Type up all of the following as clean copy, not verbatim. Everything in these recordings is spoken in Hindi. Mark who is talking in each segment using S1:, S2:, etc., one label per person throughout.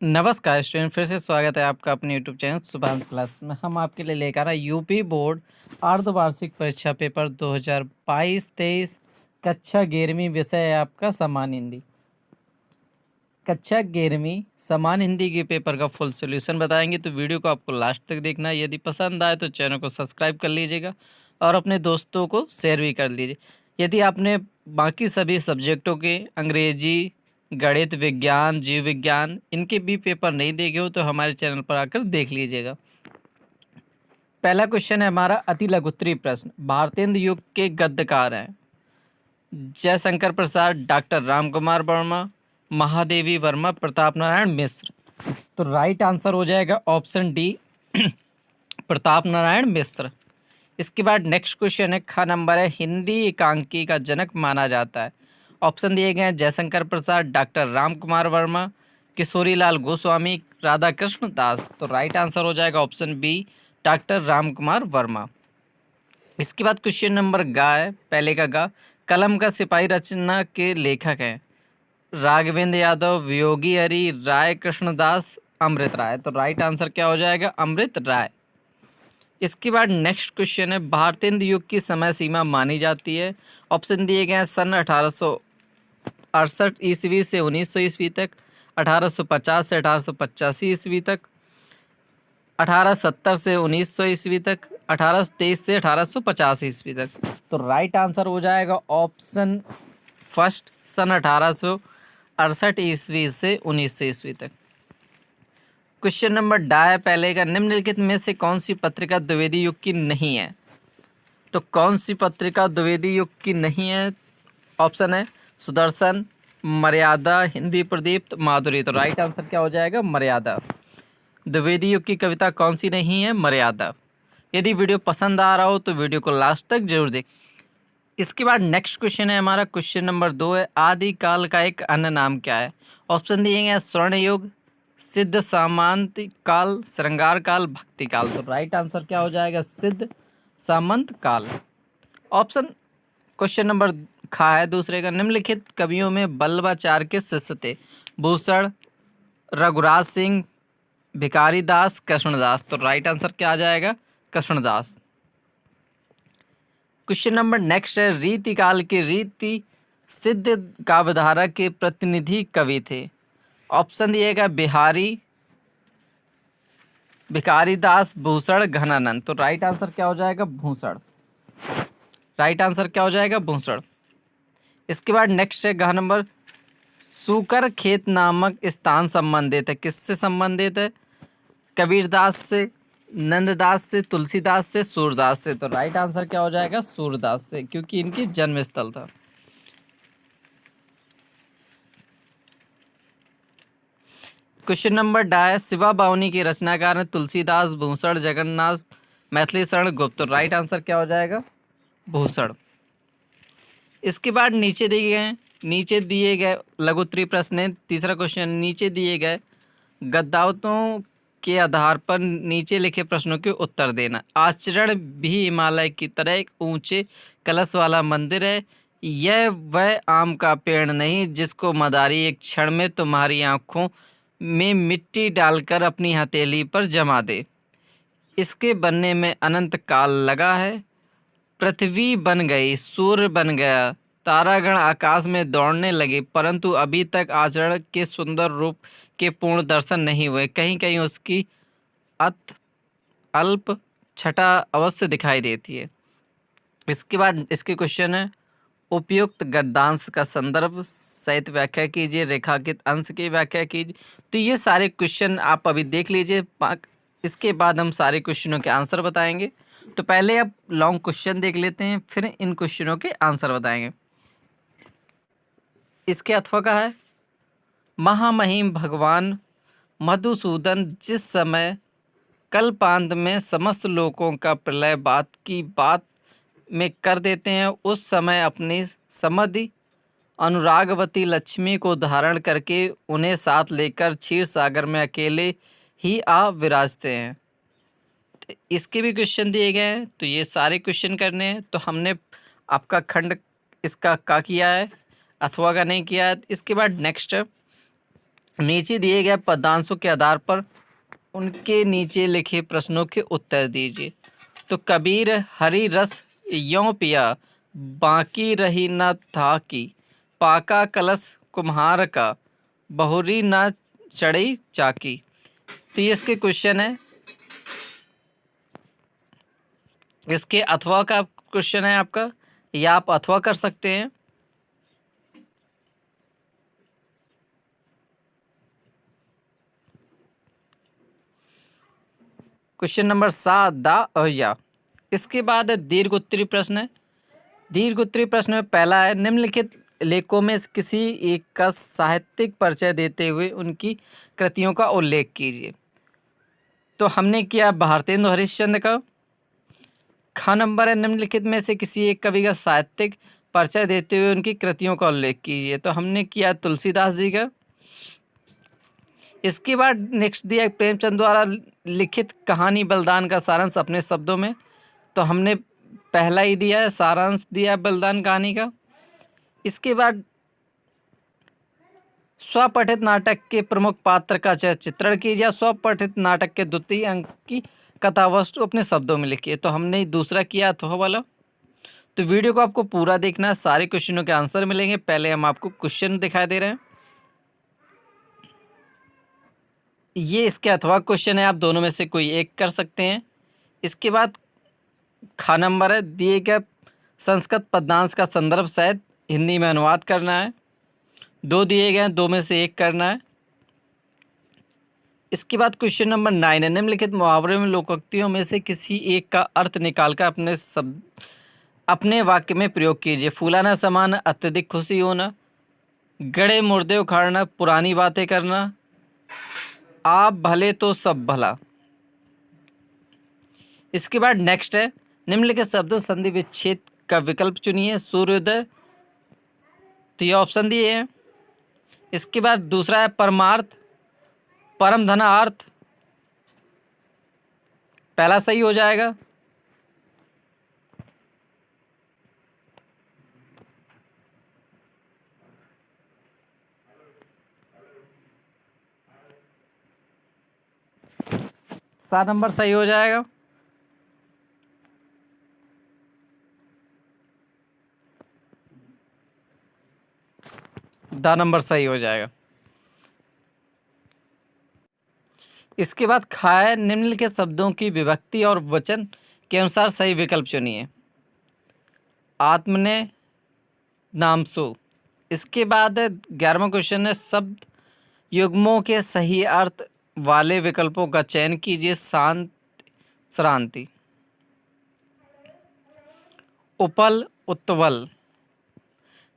S1: नमस्कार स्टूडेंट, फिर से स्वागत है आपका अपने यूट्यूब चैनल सुभाष क्लास में। हम आपके लिए लेकर आए यूपी बोर्ड अर्धवार्षिक परीक्षा पेपर 2022-23 कक्षा 11वीं। विषय है आपका समान हिंदी। कक्षा 11वीं समान हिंदी के पेपर का फुल सॉल्यूशन बताएंगे, तो वीडियो को आपको लास्ट तक देखना है। यदि पसंद आए तो चैनल को सब्सक्राइब कर लीजिएगा और अपने दोस्तों को शेयर भी कर लीजिए। यदि आपने बाकी सभी सब्जेक्टों के अंग्रेजी, गणित, विज्ञान, जीव विज्ञान इनके भी पेपर नहीं देखे हो तो हमारे चैनल पर आकर देख लीजिएगा। पहला क्वेश्चन है हमारा अति लघुत्तरीय प्रश्न। भारतेंदु युग के गद्यकार हैं जयशंकर प्रसाद, डॉक्टर राम कुमार वर्मा, महादेवी वर्मा, प्रताप नारायण मिश्र। तो राइट आंसर हो जाएगा ऑप्शन डी प्रताप नारायण मिश्र। इसके बाद नेक्स्ट क्वेश्चन है ख नंबर है हिंदी एकांकी का जनक माना जाता है। ऑप्शन दिए गए हैं जयशंकर प्रसाद, डॉक्टर राम कुमार वर्मा, किशोरी लाल गोस्वामी, राधा कृष्ण दास। तो राइट आंसर हो जाएगा option B doctor Ram Kumar Verma. इसके बाद क्वेश्चन नंबर गा है, पहले का गा। कलम का सिपाही रचना के लेखक हैं राघवेंद्र यादव, वियोगी हरि, राय कृष्णदास, अमृत राय। तो राइट आंसर क्या हो जाएगा? अमृत राय। इसके बाद नेक्स्ट क्वेश्चन है भारतेंदु युग की समय सीमा मानी जाती है। ऑप्शन दिए गए हैं सन 1868 ईस्वी से 1900 ईस्वी तक, 1850 से 1885 ईस्वी तक, 1870 से 1900 ईस्वी तक, 1823 से 1850 ईस्वी तक। तो राइट आंसर हो जाएगा ऑप्शन फर्स्ट सन 1868 ईस्वी से 1900 ईस्वी तक। क्वेश्चन नंबर डाय पहले का, निम्नलिखित में से कौन सी पत्रिका द्विवेदी युग की नहीं है? तो कौन सी पत्रिका द्विवेदी युग की नहीं है? ऑप्शन है सुदर्शन, मर्यादा, हिंदी प्रदीप्त, माधुरी। तो राइट आंसर क्या हो जाएगा? मर्यादा। द्विवेदी युग की कविता कौन सी नहीं है? मर्यादा। यदि वीडियो पसंद आ रहा हो तो वीडियो को लास्ट तक जरूर देख। इसके बाद नेक्स्ट क्वेश्चन है हमारा क्वेश्चन नंबर 2 है आदिकाल का एक अन्य नाम क्या है? ऑप्शन दिए गए स्वर्ण युग, सिद्ध सामंत काल, श्रृंगार काल, भक्ति काल। तो राइट आंसर क्या हो जाएगा? सिद्ध सामंत काल। ऑप्शन क्वेश्चन नंबर खा है दूसरे का, निम्नलिखित कवियों में बल्लभाचार्य के शिष्य थे? भूषण, रघुराज सिंह, भिखारी दास, कृष्णदास। तो राइट आंसर क्या आ जाएगा? कृष्णदास। क्वेश्चन नंबर नेक्स्ट है रीति काल के रीति सिद्ध काव्यधारा के प्रतिनिधि कवि थे? ऑप्शन दिएगा बिहारी, भिखारी दास, भूषण, घनानंद। तो राइट आंसर क्या हो जाएगा? भूषण। राइट आंसर क्या हो जाएगा? भूषण। इसके बाद नेक्स्ट है घ नंबर, सूकर खेत नामक स्थान संबंधित है? किससे संबंधित है? कबीरदास से, नंददास से, तुलसीदास से, सूरदास से। तो राइट आंसर क्या हो जाएगा? सूरदास से, क्योंकि इनकी जन्म स्थल था। क्वेश्चन नंबर डाय शिवा बावनी के रचनाकार हैं तुलसीदास, भूषण, जगन्नाथ, मैथिली शरण गुप्त। तो राइट आंसर क्या हो जाएगा? भूषण। इसके बाद नीचे दिए गए लघुत्तरीय प्रश्न है। तीसरा क्वेश्चन, नीचे दिए गए गद्दावतों के आधार पर नीचे लिखे प्रश्नों के उत्तर देना। आचरण भी हिमालय की तरह एक ऊंचे कलश वाला मंदिर है। यह वह आम का पेड़ नहीं जिसको मदारी एक क्षण में तुम्हारी आंखों में मिट्टी डालकर अपनी हथेली पर जमा दे। इसके बनने में अनंत काल लगा है। पृथ्वी बन गई, सूर्य बन गया, तारागण आकाश में दौड़ने लगे, परंतु अभी तक आचरण के सुंदर रूप के पूर्ण दर्शन नहीं हुए। कहीं कहीं उसकी अत अल्प छटा अवश्य दिखाई देती है। इसके बाद इसके क्वेश्चन है उपयुक्त गद्यांश का संदर्भ सहित व्याख्या कीजिए, रेखांकित अंश की व्याख्या कीजिए। तो ये सारे क्वेश्चन आप अभी देख लीजिए, इसके बाद हम सारे क्वेश्चनों के आंसर बताएंगे। तो पहले आप लॉन्ग क्वेश्चन देख लेते हैं, फिर इन क्वेश्चनों के आंसर बताएंगे। इसके अथवा का है महामहिम भगवान मधुसूदन जिस समय कल्पांत में समस्त लोकों का प्रलय बात की बात में कर देते हैं, उस समय अपनी समधि अनुरागवती लक्ष्मी को धारण करके उन्हें साथ लेकर क्षीर सागर में अकेले ही आ विराजते हैं। इसके भी क्वेश्चन दिए गए हैं, तो ये सारे क्वेश्चन करने हैं। तो हमने आपका खंड इसका का किया है, अथवा का नहीं किया है। इसके बाद नेक्स्ट नीचे दिए गए पदांशों के आधार पर उनके नीचे लिखे प्रश्नों के उत्तर दीजिए। तो कबीर हरी रस यों पिया, बाकी रही न था की, पाका कलश कुम्हार का, बहुरी न चढ़ी चाकी। तो ये इसके क्वेश्चन है, इसके अथवा का क्वेश्चन है आपका, या आप अथवा कर सकते हैं। क्वेश्चन नंबर 7 दा अया। इसके बाद दीर्घ उत्तरी प्रश्न है। दीर्घ उत्तरी प्रश्न में पहला है, निम्नलिखित लेखों में किसी एक का साहित्यिक परिचय देते हुए उनकी कृतियों का उल्लेख कीजिए। तो हमने किया भारतेंदु हरिश्चंद्र का। ख नंबर है, निम्नलिखित में से किसी एक कवि का साहित्यिक परिचय देते हुए उनकी कृतियों का उल्लेख कीजिए। तो हमने किया तुलसीदास जी का। इसके बाद नेक्स्ट दिया प्रेमचंद द्वारा लिखित कहानी बलिदान का सारांश अपने शब्दों में। तो हमने पहला ही दिया है, सारांश दिया है बलिदान कहानी का। इसके बाद स्वपठित नाटक के प्रमुख पात्र का चित्रण कीजिए। स्वपठित नाटक के द्वितीय अंक की कथावस्तु अपने शब्दों में लिखिए। तो हमने दूसरा किया अथवा वाला। तो वीडियो को आपको पूरा देखना है, सारे क्वेश्चनों के आंसर मिलेंगे। पहले हम आपको क्वेश्चन दिखाई दे रहे हैं, ये इसके अथवा क्वेश्चन है, आप दोनों में से कोई एक कर सकते हैं। इसके बाद ख नंबर है, दिए गए संस्कृत पद्यांश का संदर्भ सहित हिंदी में अनुवाद करना है। दो दिए गए हैं, दो में से एक करना है। इसके बाद क्वेश्चन नंबर 9 है, निम्नलिखित मुहावरे में लोकोक्तियों में से किसी एक का अर्थ निकालकर अपने वाक्य में प्रयोग कीजिए। फूलाना समाना, अत्यधिक खुशी होना, गड़े मुर्दे उखाड़ना, पुरानी बातें करना, आप भले तो सब भला। इसके बाद नेक्स्ट है, निम्नलिखित शब्दों संधि विच्छेद का विकल्प चुनिए। सूर्योदय, तो ये ऑप्शन दिए हैं। इसके बाद दूसरा है परमार्थ, परम धनार्थ, पहला सही हो जाएगा। सात नंबर सही हो जाएगा। द नंबर सही हो जाएगा। इसके बाद खाए, निम्नलिखित शब्दों की विभक्ति और वचन के अनुसार सही विकल्प चुनिए। आत्मने, नामसु। इसके बाद 11वां क्वेश्चन है, शब्द युग्मों के सही अर्थ वाले विकल्पों का चयन कीजिए। शांत, श्रांति। उपल, उत्वल।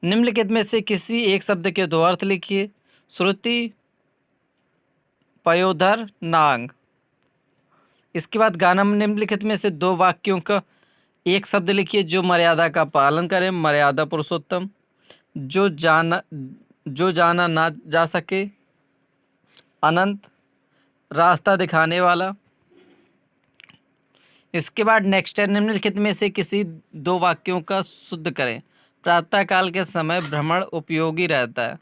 S1: निम्नलिखित में से किसी एक शब्द के दो अर्थ लिखिए। श्रुति, पयोधर, नांग। इसके बाद गाना में निम्नलिखित में से दो वाक्यों का एक शब्द लिखिए जो मर्यादा का पालन करें। मर्यादा पुरुषोत्तम, जो जाना ना जा सके, अनंत, रास्ता दिखाने वाला। इसके बाद नेक्स्ट है, निम्नलिखित में से किसी दो वाक्यों का शुद्ध करें। प्रातः काल के समय भ्रमण उपयोगी रहता है।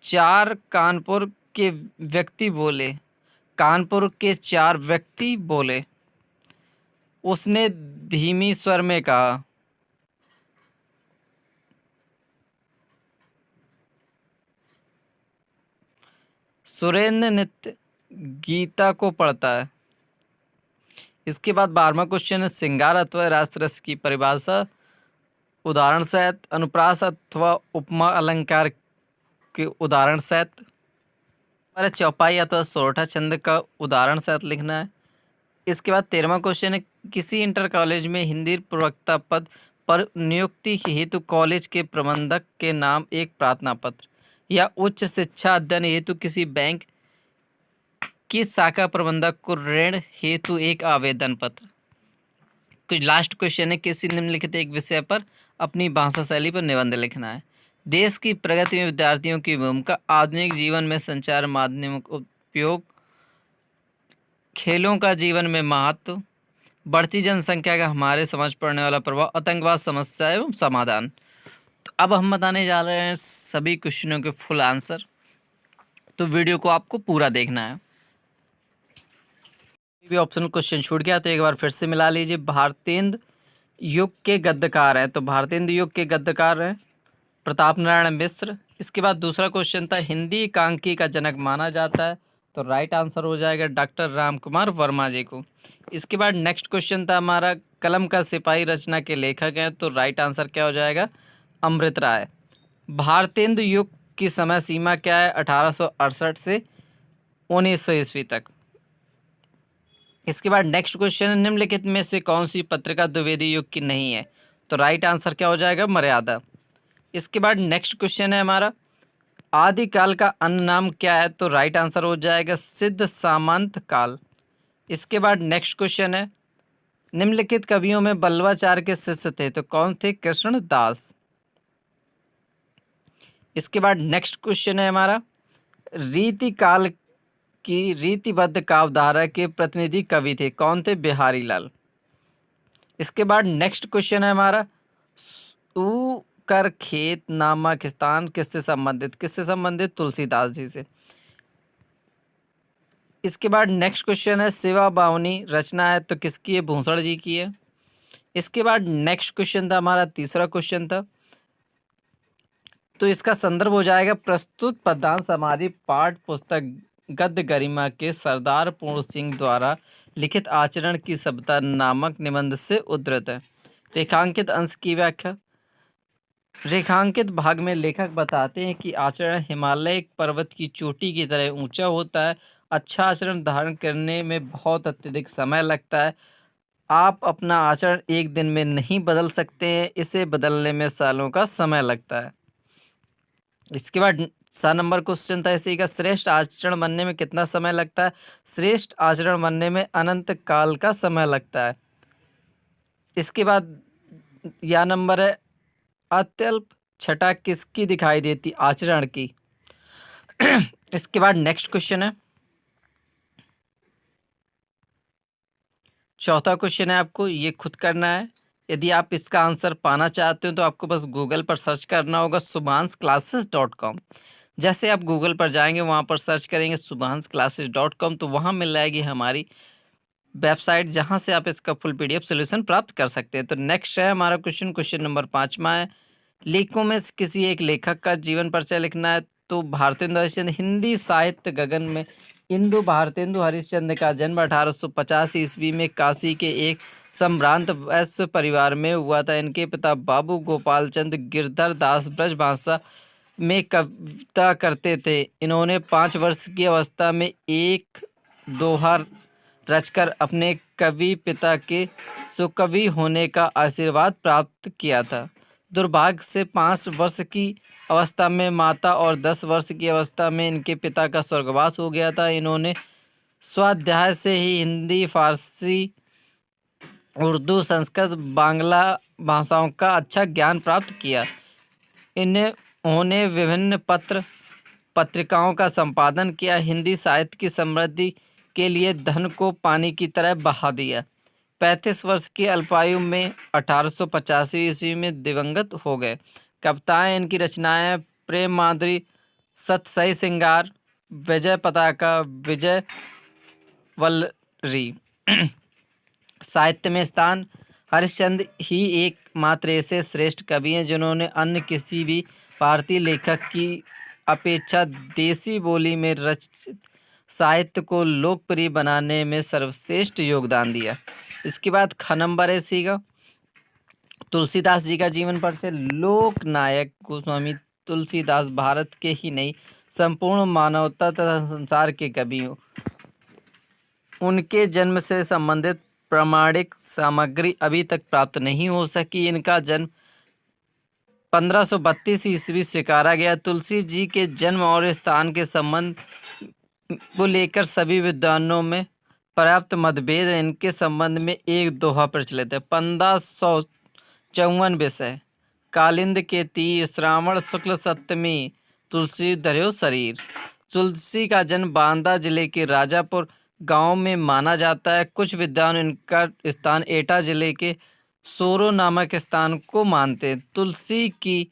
S1: चार कानपुर के व्यक्ति बोले, कानपुर के चार व्यक्ति बोले, उसने धीमी स्वर में कहा। सुरेंद्र नित्य गीता को पढ़ता है। इसके बाद 12वां क्वेश्चन है, श्रृंगार अथवा रासरस की परिभाषा उदाहरण सहित, अनुप्रास अथवा उपमा अलंकार के उदाहरण सहित, हमारे चौपाई अथवा सोरठा छंद का उदाहरण सहित लिखना है। इसके बाद 13वां क्वेश्चन है, किसी इंटर कॉलेज में हिंदी प्रवक्ता पद पर नियुक्ति हेतु कॉलेज के प्रबंधक के नाम एक प्रार्थना पत्र, या उच्च शिक्षा अध्ययन हेतु किसी बैंक की शाखा प्रबंधक को ऋण हेतु एक आवेदन पत्र। कुछ लास्ट क्वेश्चन है, किसी निम्नलिखित एक विषय पर अपनी भाषा शैली पर निबंध लिखना है। देश की प्रगति में विद्यार्थियों की भूमिका, आधुनिक जीवन में संचार माध्यमों का उपयोग, खेलों का जीवन में महत्व, बढ़ती जनसंख्या का हमारे समझ पड़ने वाला प्रभाव, आतंकवाद समस्या एवं समाधान। तो अब हम बताने जा रहे हैं सभी क्वेश्चनों के फुल आंसर, तो वीडियो को आपको पूरा देखना है। भी ऑप्शनल क्वेश्चन छूट गया तो एक बार फिर से मिला लीजिए। भारतेंद्र युग के गद्यकार हैं, तो भारतेंद्र युग के गद्यकार हैं प्रताप नारायण मिश्र। इसके बाद दूसरा क्वेश्चन था हिंदी एकांकी का जनक माना जाता है, तो राइट आंसर हो जाएगा डॉक्टर राम कुमार वर्मा जी को। इसके बाद नेक्स्ट क्वेश्चन था हमारा कलम का सिपाही रचना के लेखक हैं, तो राइट आंसर क्या हो जाएगा अमृत राय। भारतेंदु युग की समय सीमा क्या है 1868 से 1900 ईस्वी तक। इसके बाद नेक्स्ट क्वेश्चन है निम्नलिखित में से कौन सी पत्रिका द्विवेदी युग की नहीं है, तो राइट आंसर क्या हो जाएगा मर्यादा। इसके बाद नेक्स्ट क्वेश्चन है हमारा आदिकाल का अन्य नाम क्या है, तो राइट आंसर हो जाएगा सिद्ध सामंत काल। इसके बाद नेक्स्ट क्वेश्चन है निम्नलिखित कवियों में बल्लवाचार्य के शिष्य थे, तो कौन थे कृष्णदास। इसके बाद नेक्स्ट क्वेश्चन है हमारा रीति काल की रीतिबद्ध काव्यधारा के प्रतिनिधि कवि थे, कौन थे बिहारी लाल। इसके बाद नेक्स्ट क्वेश्चन है हमारा ऊ कर खेत नामक स्थान किससे संबंधित तुलसीदास जी से। इसके बाद नेक्स्ट क्वेश्चन है शिवा बावनी रचना है, तो किसकी है भूषण जी की है। इसके बाद नेक्स्ट क्वेश्चन था हमारा तीसरा क्वेश्चन था, तो इसका संदर्भ हो जाएगा प्रस्तुत पद्यांश हमारी पाठ पुस्तक गद्य गरिमा के सरदार पूर्ण सिंह द्वारा लिखित आचरण की सभ्यता नामक निबंध से उद्धृत है। रेखांकित अंश की व्याख्या। रेखांकित भाग में लेखक बताते हैं कि आचरण हिमालय पर्वत की चोटी की तरह ऊंचा होता है। अच्छा आचरण धारण करने में बहुत अत्यधिक समय लगता है। आप अपना आचरण एक दिन में नहीं बदल सकते हैं, इसे बदलने में सालों का समय लगता है। इसके बाद 7 नंबर क्वेश्चन था इसी का श्रेष्ठ आचरण बनने में कितना समय लगता है। श्रेष्ठ आचरण बनने में अनंत काल का समय लगता है। इसके बाद यह नंबर है अत्यल्प छटा किसकी दिखाई देती आचरण की। इसके बाद नेक्स्ट क्वेश्चन है चौथा क्वेश्चन है, आपको ये खुद करना है। यदि आप इसका आंसर पाना चाहते हो तो आपको बस गूगल पर सर्च करना होगा subhansclasses.com। जैसे आप गूगल पर जाएंगे वहाँ पर सर्च करेंगे subhansclasses.com, तो वहाँ मिल जाएगी हमारी वेबसाइट जहाँ से आप इसका फुल PDF सोल्यूशन प्राप्त कर सकते हैं। तो नेक्स्ट है हमारा क्वेश्चन नंबर 5वां है लेखों में से किसी एक लेखक का जीवन परिचय लिखना है, तो भारतेंदु हरिश्चंद्र। हिंदी साहित्य गगन में इंदु भारतेंदु हरिश्चंद्र का जन्म 1850 ईस्वी में काशी के एक संभ्रांत वैश्य परिवार में हुआ था। इनके पिता बाबू गोपाल चंद गिरधर दास ब्रजभाषा में कविता करते थे। इन्होंने 5 वर्ष की अवस्था में एक दोहा रचकर अपने कवि पिता के सुकवि होने का आशीर्वाद प्राप्त किया था। दुर्भाग्य से 5 वर्ष की अवस्था में माता और 10 वर्ष की अवस्था में इनके पिता का स्वर्गवास हो गया था। इन्होंने स्वाध्याय से ही हिंदी, फारसी, उर्दू, संस्कृत, बांग्ला भाषाओं का अच्छा ज्ञान प्राप्त किया। उन्होंने विभिन्न पत्रिकाओं का संपादन किया। हिंदी साहित्य की समृद्धि के लिए धन को पानी की तरह बहा दिया। 35 वर्ष की अल्पायु में 1885 ईस्वी में दिवंगत हो गए। कविताएं इनकी रचनाएं प्रेम माधुरी, सतसई श्रृंगार, विजय पताका, विजय वल्लरी। साहित्य में स्थान हरिश्चंद्र ही एकमात्र ऐसे श्रेष्ठ कवि हैं जिन्होंने अन्य किसी भी भारतीय लेखक की अपेक्षा देसी बोली में रचित साहित्य को लोकप्रिय बनाने में सर्वश्रेष्ठ योगदान दिया। इसके बाद ख नंबर है सी का तुलसीदास जी का जीवन परिचय। लोक नायक गोस्वामी तुलसीदास भारत के ही नहीं संपूर्ण मानवता तथा संसार के कवि हो। उनके जन्म से संबंधित प्रामाणिक सामग्री अभी तक प्राप्त नहीं हो सकी। इनका जन्म 1532 ईस्वी स्वीकारा गया। तुलसी जी के जन्म और स्थान के संबंध को लेकर सभी विद्वानों में पर्याप्त मतभेद है। इनके संबंध में एक दोहा प्रचलित है। 1554 विषय कालिंद के तीर, श्रावण शुक्ल सप्तमी, तुलसी धर्यो शरीर। तुलसी का जन्म बांदा जिले के राजापुर गांव में माना जाता है। कुछ विद्वान इनका स्थान एटा जिले के सोरो नामक स्थान को मानते हैं। तुलसी की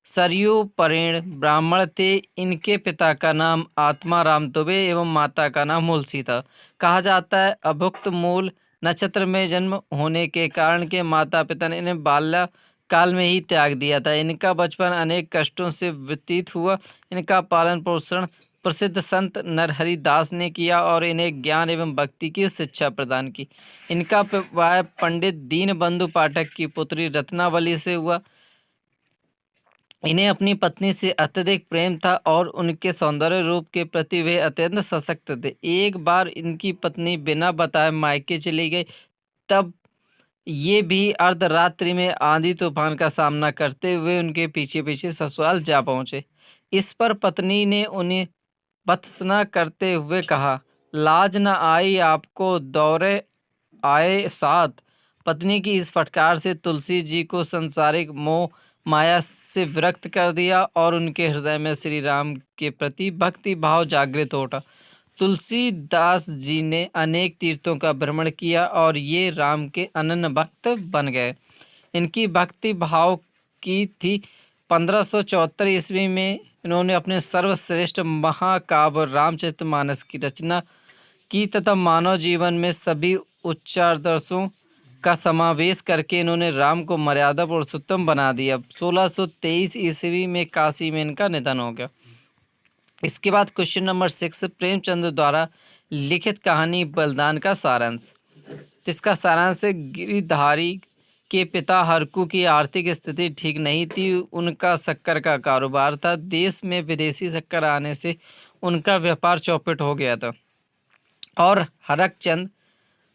S1: सरयू परेण ब्राह्मण थे। इनके पिता का नाम आत्माराम दुबे एवं माता का नाम मूलसी था। कहा जाता है अभुक्त मूल नक्षत्र में जन्म होने के कारण के माता पिता ने इन्हें बाल्य काल में ही त्याग दिया था। इनका बचपन अनेक कष्टों से व्यतीत हुआ। इनका पालन पोषण प्रसिद्ध संत नरहरि दास ने किया और इन्हें ज्ञान एवं भक्ति की शिक्षा प्रदान की। इनका विवाह पंडित दीनबंधु पाठक की पुत्री रत्नावली से हुआ। इन्हें अपनी पत्नी से अत्यधिक प्रेम था और उनके सौंदर्य रूप के प्रति वे अत्यंत सशक्त थे। एक बार इनकी पत्नी बिना बताए मायके चली गई। तब ये भी अर्धरात्रि में आंधी तूफान का सामना करते हुए उनके पीछे पीछे ससुराल जा पहुंचे। इस पर पत्नी ने उन्हें भत्सना करते हुए कहा, लाज न आई आपको दौरे आए साथ। पत्नी की इस फटकार से तुलसी जी को संसारिक मोह माया से विरक्त कर दिया और उनके हृदय में श्री राम के प्रति भक्ति भाव जागृत हो उठा। तुलसीदास जी ने अनेक तीर्थों का भ्रमण किया और ये राम के अनन्य भक्त बन गए। इनकी भक्ति भाव की थी। 1574 ईस्वी में इन्होंने अपने सर्वश्रेष्ठ महाकाव्य रामचरितमानस की रचना की तथा मानव जीवन में सभी उच्चादर्शों का समावेश करके इन्होंने राम को मर्यादा पुरुषोत्तम बना दिया। 1623 ईस्वी में काशी में इनका निधन हो गया। इसके बाद क्वेश्चन नंबर 6, प्रेमचंद द्वारा लिखित कहानी बलिदान का सारांश। इसका सारांश है, गिरिधारी के पिता हरकू की आर्थिक स्थिति ठीक नहीं थी। उनका शक्कर का कारोबार था। देश में विदेशी शक्कर आने से उनका व्यापार चौपट हो गया था और हरकचंद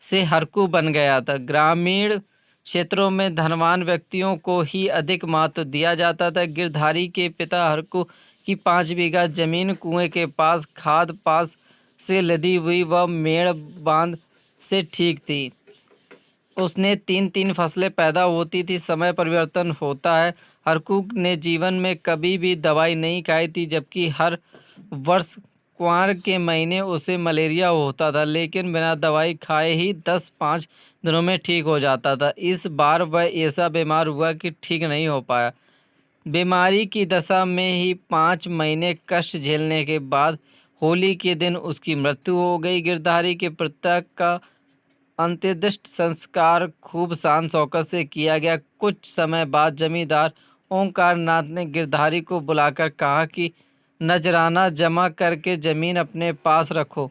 S1: से हरकू बन गया था। ग्रामीण क्षेत्रों में धनवान व्यक्तियों को ही अधिक महत्व दिया जाता था। गिरधारी के पिता हरकू की 5 बीघा जमीन कुएं के पास खाद पास से लदी हुई व मेड़ बांध से ठीक थी। उसने 3-3 फसलें पैदा होती थी। समय परिवर्तन होता है। हरकू ने जीवन में कभी भी दवाई नहीं खाई थी, जबकि हर वर्ष कुंवार के महीने उसे मलेरिया होता था, लेकिन बिना दवाई खाए ही 10-5 दिनों में ठीक हो जाता था। इस बार वह ऐसा बीमार हुआ कि ठीक नहीं हो पाया। बीमारी की दशा में ही 5 महीने कष्ट झेलने के बाद होली के दिन उसकी मृत्यु हो गई। गिरधारी के पिता का अंत्येष्टि संस्कार खूब शान शौकत से किया गया। कुछ समय बाद जमींदार ओंकार नाथ ने गिरधारी को बुलाकर कहा कि नजराना जमा करके ज़मीन अपने पास रखो,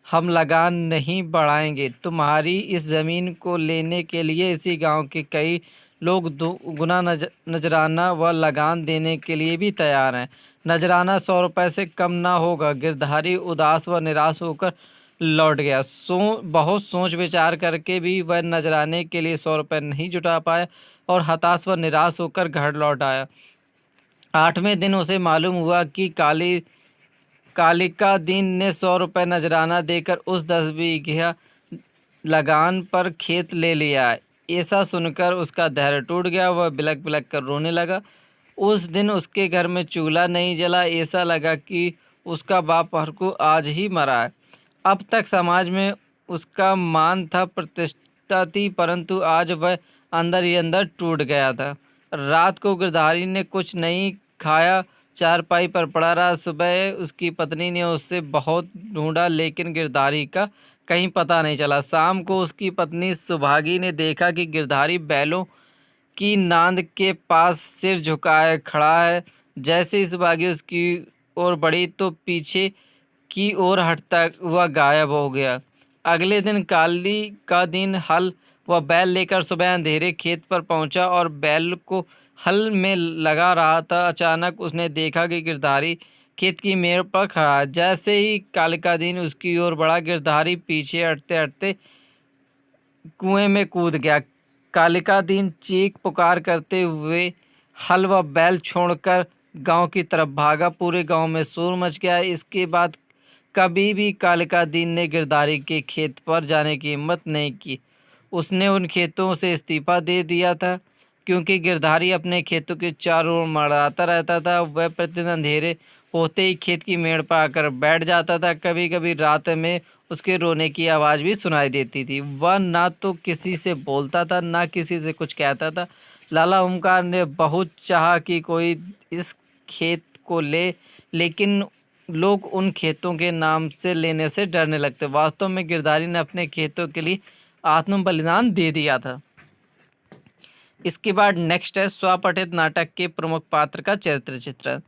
S1: हम लगान नहीं बढ़ाएंगे। तुम्हारी इस ज़मीन को लेने के लिए इसी गांव के कई लोग दुगुना नजराना व लगान देने के लिए भी तैयार हैं। नजराना 100 रुपये से कम ना होगा। गिरधारी उदास व निराश होकर लौट गया। बहुत सोच विचार करके भी वह नजराने के लिए 100 रुपये नहीं जुटा पाया और हताश व निराश होकर घर लौट आया। 8वें दिन उसे मालूम हुआ कि कालिका दीन ने 100 रुपये नजराना देकर उस 10 बीघा लगान पर खेत ले लिया है। ऐसा सुनकर उसका धैर्य टूट गया। वह बिलक बिलक कर रोने लगा। उस दिन उसके घर में चूल्हा नहीं जला। ऐसा लगा कि उसका बाप हरकू आज ही मरा है। अब तक समाज में उसका मान था, प्रतिष्ठा थी, परंतु आज वह अंदर ही अंदर टूट गया था। रात को गिरधारी ने कुछ नहीं खाया, चारपाई पर पड़ा रहा। सुबह उसकी पत्नी ने उससे बहुत ढूंढा, लेकिन गिरधारी का कहीं पता नहीं चला। शाम को उसकी पत्नी सुभागी ने देखा कि गिरधारी बैलों की नांद के पास सिर झुकाए खड़ा है। जैसे ही सुभागी उसकी ओर बढ़ी तो पीछे की ओर हटता हुआ गायब हो गया। अगले दिन काली का दिन हल व बैल लेकर सुबह अंधेरे खेत पर पहुंचा और बैल को हल में लगा रहा था। अचानक उसने देखा कि गिरधारी खेत की मेड़ पर खड़ा है। जैसे ही कालिका दिन उसकी ओर बढ़ा, गिरधारी पीछे हटते हटते कुएं में कूद गया। कालिका दिन चीख पुकार करते हुए हल व बैल छोड़कर गांव की तरफ भागा। पूरे गांव में शोर मच गया। इसके बाद कभी भी कालिका दीन ने गिरधारी के खेत पर जाने की हिम्मत नहीं की। उसने उन खेतों से इस्तीफा दे दिया था, क्योंकि गिरधारी अपने खेतों के चारों ओर मंडराता रहता था। वह प्रतिदिन अंधेरे होते ही खेत की मेड़ पर आकर बैठ जाता था। कभी कभी रात में उसके रोने की आवाज़ भी सुनाई देती थी। वह ना तो किसी से बोलता था, ना किसी से कुछ कहता था। लाला ओमकार ने बहुत चाहा कि कोई इस खेत को ले, लेकिन लोग उन खेतों के नाम से लेने से डरने लगते। वास्तव में गिरधारी ने अपने खेतों के लिए आत्म बलिदान दे दिया था। इसके बाद नेक्स्ट है स्वपठित नाटक के प्रमुख पात्र का चरित्र चित्रण।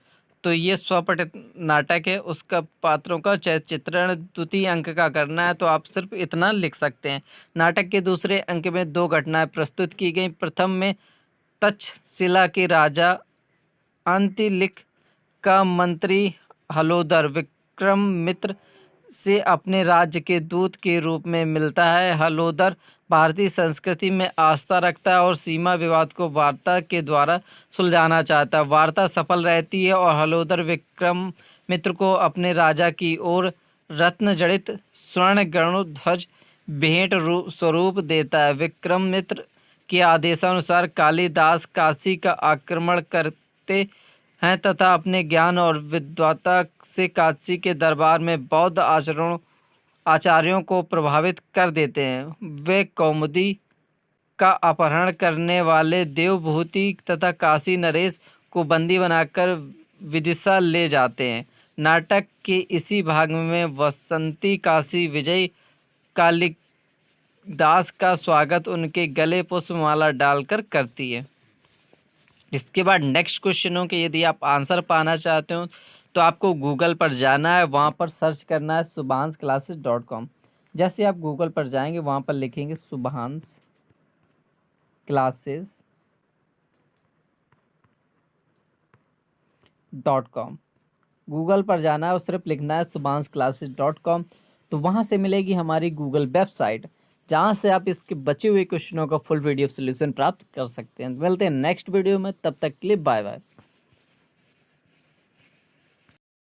S1: तो ये स्वपठित नाटक है, उसका पात्रों का चरित्र चित्रण द्वितीय अंक का करना है, तो आप सिर्फ इतना लिख सकते हैं। नाटक के दूसरे अंक में 2 घटनाएं प्रस्तुत की गई। प्रथम में तक्षशिला के राजा अंतिलिक का मंत्री हलोदर विक्रमित्र से अपने राज्य के दूत के रूप में मिलता है। हलोदर भारतीय संस्कृति में आस्था रखता है और सीमा विवाद को वार्ता के द्वारा सुलझाना चाहता है। वार्ता सफल रहती है और हलोदर विक्रमित्र को अपने राजा की ओर रत्न जड़ित स्वर्ण गरुड़ध्वज भेंट स्वरूप देता है। विक्रमित्र के आदेशानुसार कालिदास काशी का आक्रमण करते हैं तथा अपने ज्ञान और विद्वता से काशी के दरबार में बौद्ध आचार्यों को प्रभावित कर देते हैं। वे कौमुदी का अपहरण करने वाले देवभूति तथा काशी नरेश को बंदी बनाकर विदिशा ले जाते हैं। नाटक के इसी भाग में वसंती काशी विजय कालिदास का स्वागत उनके गले पुष्पमाला डालकर करती है। इसके बाद नेक्स्ट क्वेश्चनों के यदि आप आंसर पाना चाहते हो तो आपको गूगल पर जाना है, वहाँ पर सर्च करना है subhansclasses.com। जैसे आप गूगल पर जाएंगे वहाँ पर लिखेंगे subhansclasses.com। गूगल पर जाना है और सिर्फ लिखना है subhansclasses.com, तो वहाँ से मिलेगी हमारी गूगल वेबसाइट, जहाँ से आप इसके बचे हुए क्वेश्चनों का फुल वीडियो सोल्यूशन प्राप्त कर सकते हैं। मिलते हैं नेक्स्ट वीडियो में, तब तक के लिए बाय बाय।